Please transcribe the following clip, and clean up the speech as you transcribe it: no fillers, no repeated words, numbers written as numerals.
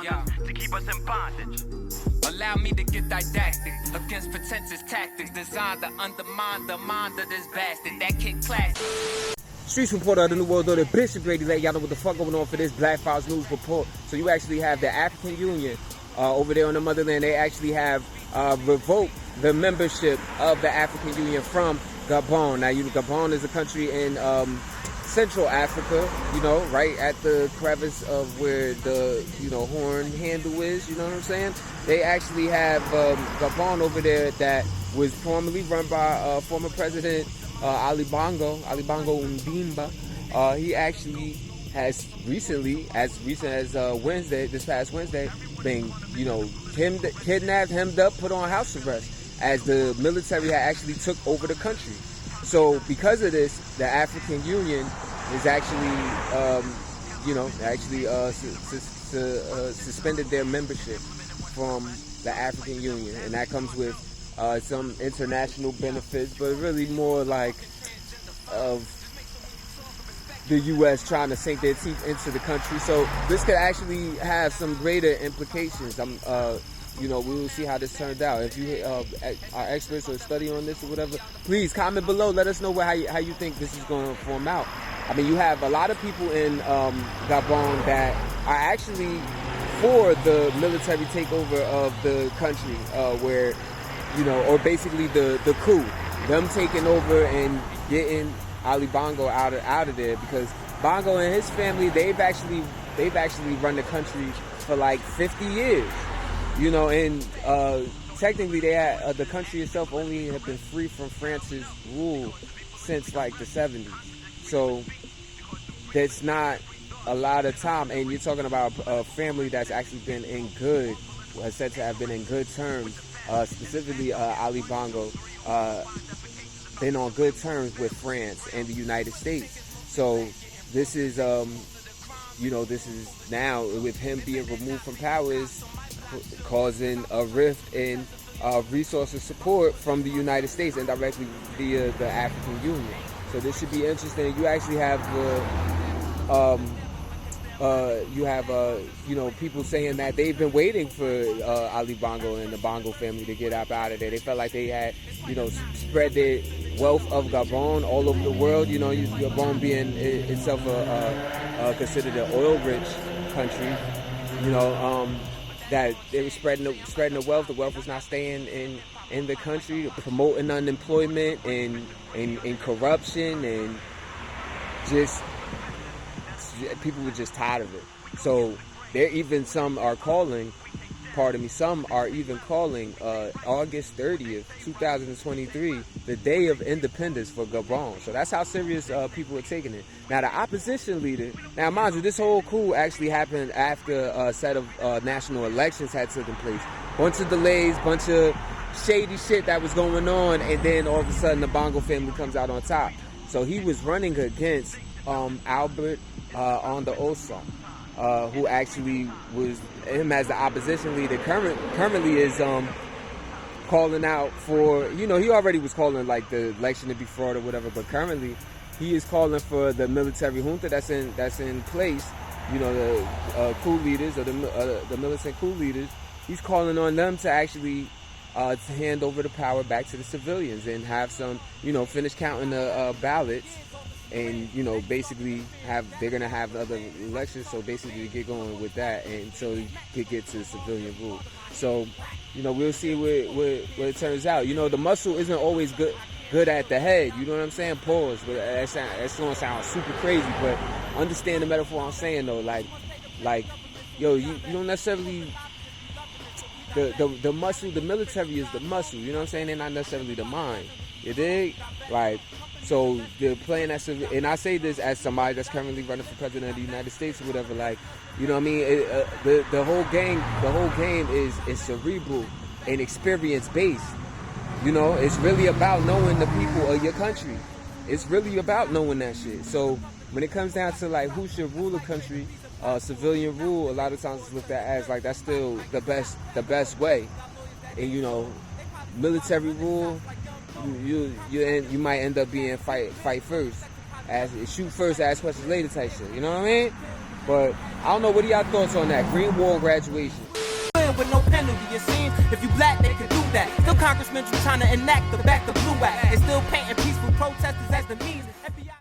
Yeah. To keep us in bondage. Allow me to get didactic against pretentious tactics designed to undermine the mind of this bastard that can clash. Streets reporter of the New World Order, Bishop Grady, let y'all know what the fuck going on for this Black Files News report. So you actually have the African Union over there on the motherland. They actually have revoked the membership of the African Union from Gabon. Now, Gabon is a country in Central Africa, right at the crevice of where the, Horn handle is, you know what I'm saying? They actually have Gabon over there that was formerly run by former President Ali Bongo Ondimba. He actually has recently, as recent as this past Wednesday, been, kidnapped, hemmed up, put on house arrest, as the military had actually took over the country. So because of this, the African Union is actually, suspended their membership from the African Union, and that comes with some international benefits, but really more like of the U.S. trying to sink their teeth into the country. So this could actually have some greater implications. We will see how this turns out. If you are experts or study on this or whatever, please comment below. Let us know how you think this is going to form out. I mean, you have a lot of people in Gabon that are actually for the military takeover of the country, where, or basically the coup, them taking over and getting Ali Bongo out of there, because Bongo and his family, they've actually run the country for like 50 years. And technically the country itself only have been free from France's rule since like the 70s. So that's not a lot of time. And you're talking about a family that's actually been said to have been in good terms, specifically Ali Bongo, been on good terms with France and the United States. So this is, this is now, with him being removed from power, is causing a rift in resources support from the United States and directly via the African Union. So this should be interesting. You actually have people saying that they've been waiting for Ali Bongo and the Bongo family to get out of there. They felt like they had, spread their wealth of Gabon all over the world. Gabon being itself considered an oil-rich country. That they were spreading the wealth. The wealth was not staying in the country, promoting unemployment and corruption, and just people were just tired of it. So some are even calling August 30th, 2023, the day of independence for Gabon. So that's how serious people are taking it. Now, the opposition leader, now mind you, this whole coup actually happened after a set of national elections had taken place. Bunch of delays, bunch of shady shit that was going on, and then all of a sudden the Bongo family comes out on top. So he was running against Albert Onda-Osa, who actually was him as the opposition leader. Currently is calling out for, he already was calling like the election to be fraud or whatever, but currently he is calling for the military junta that's in place, the coup leaders or the militant coup leaders. He's calling on them to actually to hand over the power back to the civilians and have some, finish counting the ballots. And basically they're gonna have the other elections, so basically get going with that, and so you could get to civilian rule. So we'll see what it turns out. The muscle isn't always good at the head. You know what I'm saying? Pause. But that's gonna sound super crazy, but understand the metaphor I'm saying though. Like you don't necessarily the muscle. The military is the muscle. You know what I'm saying? They're not necessarily the mind. You dig? So they're playing that, and I say this as somebody that's currently running for president of the United States or whatever. The whole game is cerebral and experience based. It's really about knowing the people of your country. It's really about knowing that shit. So when it comes down to who should rule the country, civilian rule, a lot of times it's looked at as that's still the best way. And military rule, you might end up being fight first, shoot first, ask questions later type shit. You know what I mean? But I don't know, what are y'all thoughts on that? Green wall graduation. With no penalty, it seems. If you black, they can do that. Still congressmen trying to enact the back the blue act. And still painting peaceful protesters